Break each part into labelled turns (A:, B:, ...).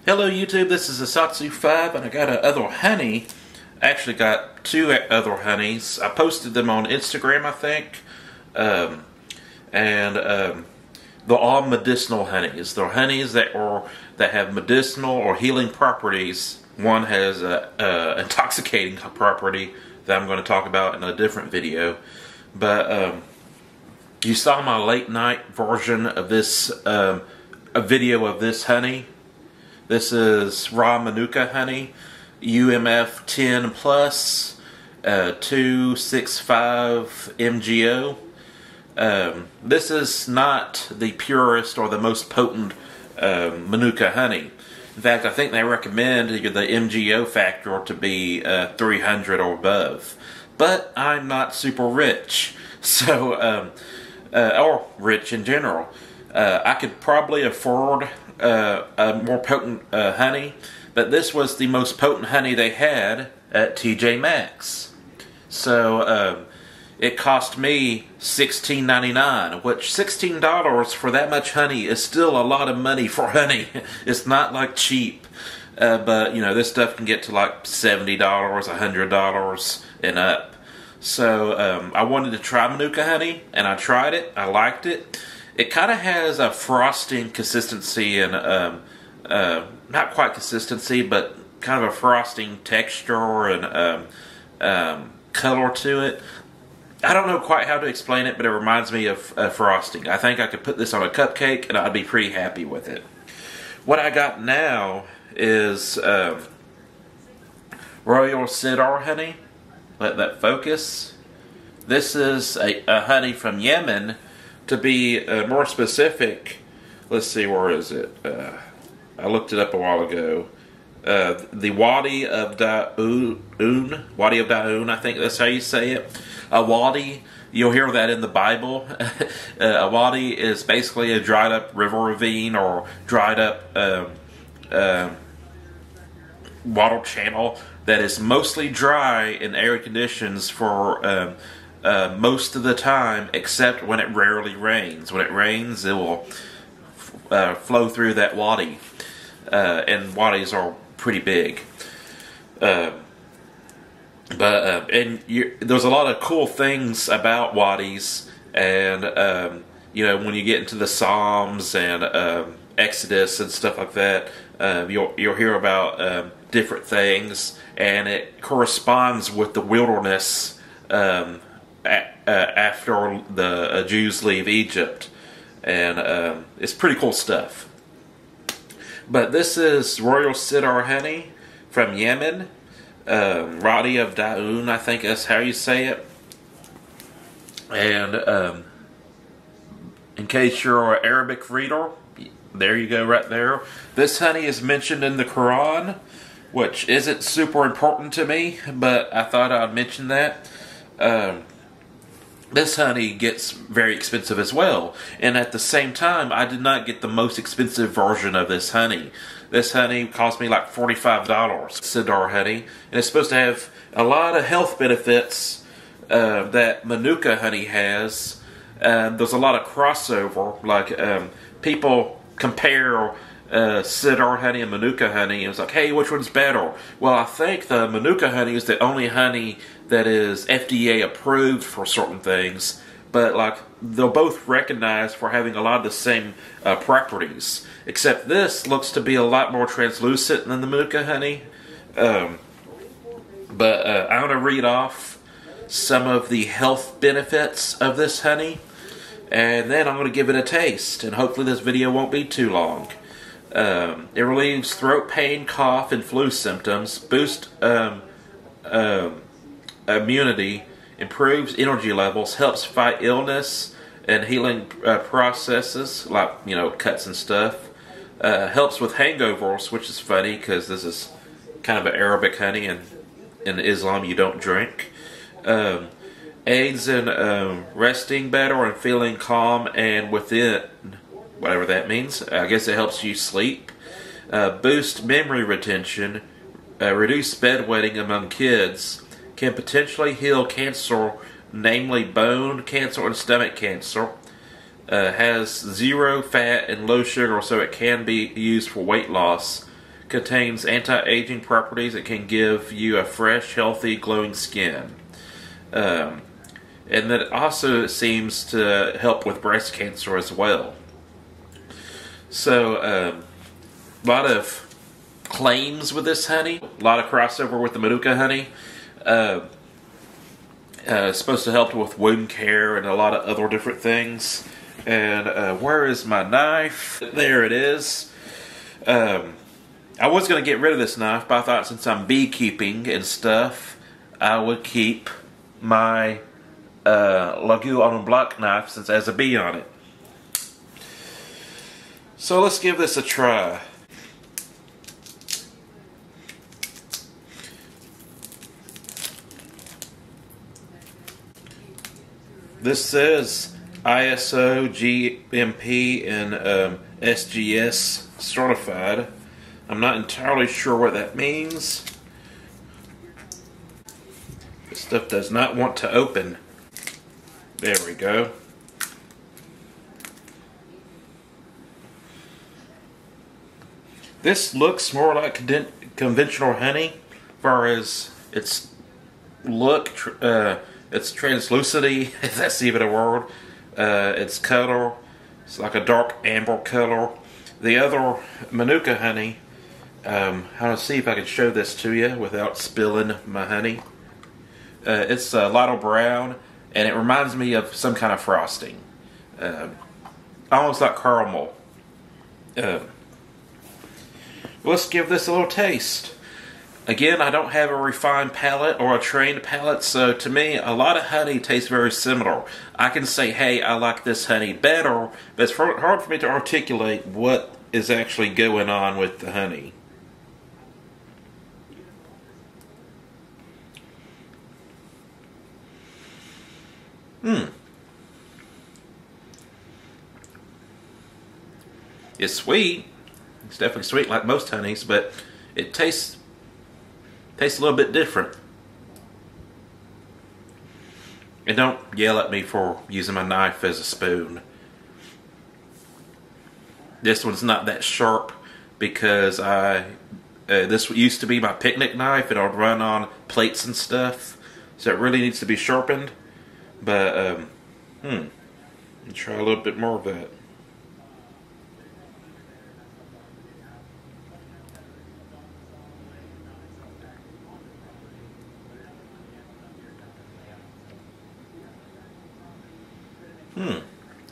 A: Hello YouTube, this is Al-shifa, and I got other honey. I actually got two other honeys. I posted them on Instagram, I think. They're all medicinal honeys. They're honeys that have medicinal or healing properties. One has intoxicating property that I'm going to talk about in a different video. But you saw my late night version of this, a video of this honey. This is raw manuka honey, UMF 10 plus, 265 MGO. This is not the purest or the most potent manuka honey. In fact, I think they recommend the MGO factor to be 300 or above. But I'm not super rich, so or rich in general. I could probably afford a more potent honey, but this was the most potent honey they had at TJ Maxx. So it cost me $16.99, which $16 for that much honey is still a lot of money for honey. It's not like cheap, but you know, this stuff can get to like $70, $100 and up. So I wanted to try manuka honey, and I tried it. I liked it. It kind of has a frosting consistency and not quite consistency, but kind of a frosting texture and color to it. I don't know quite how to explain it, but it reminds me of frosting. I think I could put this on a cupcake and I'd be pretty happy with it. What I got now is Royal Sidr honey. Let that focus. This is a honey from Yemen. To be more specific, let's see, where is it? I looked it up a while ago. The Wadi of Da'un, I think that's how you say it. A wadi, you'll hear that in the Bible. A wadi is basically a dried up river ravine or dried up water channel that is mostly dry in arid conditions for most of the time, except when it rarely rains. When it rains, it will flow through that wadi, and wadis are pretty big. There's a lot of cool things about wadis, and you know, when you get into the Psalms and Exodus and stuff like that, you'll hear about different things, and it corresponds with the wilderness. After the Jews leave Egypt, and it's pretty cool stuff. But this is Royal Sidr honey from Yemen, Wadi of Da'un, I think that's how you say it. And in case you're an Arabic reader, there you go right there. This honey is mentioned in the Quran, which isn't super important to me, but I thought I'd mention that. This honey gets very expensive as well, and at the same time, I did not get the most expensive version of this honey. This honey cost me like $45, Sidr honey, and it's supposed to have a lot of health benefits that manuka honey has. There's a lot of crossover, like people compare Sidr honey and manuka honey, and it's like, hey, which one's better? Well, I think the manuka honey is the only honey that is FDA approved for certain things, but like they're both recognized for having a lot of the same properties, except this looks to be a lot more translucent than the manuka honey. I'm going to read off some of the health benefits of this honey, and then I'm going to give it a taste, and hopefully this video won't be too long. It relieves throat pain, cough, and flu symptoms, boosts immunity, improves energy levels, helps fight illness and healing processes, like, you know, cuts and stuff. Helps with hangovers, which is funny because this is kind of an Arabic honey, and in Islam you don't drink. Aids in resting better and feeling calm and within, whatever that means. I guess it helps you sleep. Boost memory retention, reduce bedwetting among kids, can potentially heal cancer, namely bone cancer and stomach cancer. Has zero fat and low sugar, so it can be used for weight loss. contains anti-aging properties. It can give you a fresh, healthy, glowing skin. And that it also seems to help with breast cancer as well. So, a lot of claims with this honey. A lot of crossover with the Manuka honey. It's supposed to help with wound care and a lot of other different things. And where is my knife? There it is. I was going to get rid of this knife, but I thought since I'm beekeeping and stuff, I would keep my Lagu en Bloc knife since it has a bee on it. So let's give this a try. This says ISO, GMP, and SGS certified. I'm not entirely sure what that means. This stuff does not want to open. There we go. This looks more like conventional honey, as far as its look, its translucency, if that's even a word, its color. It's like a dark amber color. The other Manuka honey, I'll see if I can show this to you without spilling my honey. It's lighter brown, and it reminds me of some kind of frosting, almost like caramel. Let's give this a little taste. Again, I don't have a refined palate or a trained palate, so to me, a lot of honey tastes very similar. I can say, hey, I like this honey better, but it's hard for me to articulate what is actually going on with the honey. It's sweet. It's definitely sweet like most honeys, but it tastes a little bit different. And don't yell at me for using my knife as a spoon. This one's not that sharp because this used to be my picnic knife and I'd run on plates and stuff. So it really needs to be sharpened. But, try a little bit more of that.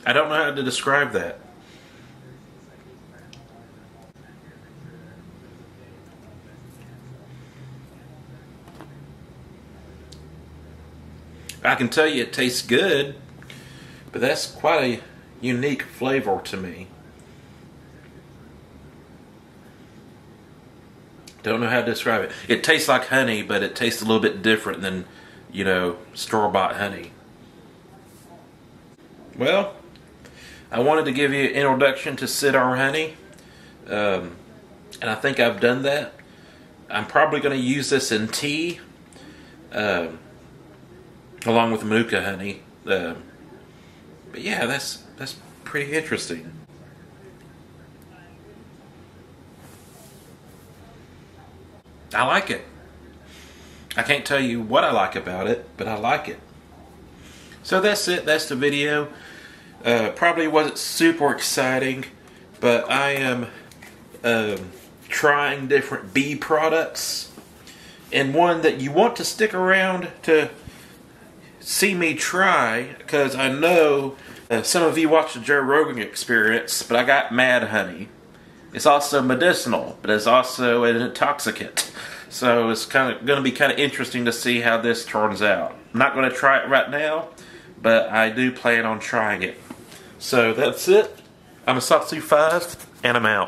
A: I don't know how to describe that. I can tell you it tastes good, but that's quite a unique flavor to me. Don't know how to describe it. It tastes like honey, but it tastes a little bit different than, you know, store-bought honey. Well, I wanted to give you an introduction to Sidr honey, and I think I've done that. I'm probably going to use this in tea, along with Manuka honey. But yeah, that's pretty interesting. I like it. I can't tell you what I like about it, but I like it. So that's it. That's the video. Probably wasn't super exciting, but I am trying different bee products, and one that you want to stick around to see me try, because I know some of you watched the Joe Rogan Experience, but I got mad honey. It's also medicinal, but it's also an intoxicant. So it's going to be kind of interesting to see how this turns out. I'm not going to try it right now, but I do plan on trying it. So that's it. I'm a Satsu 5, and I'm out.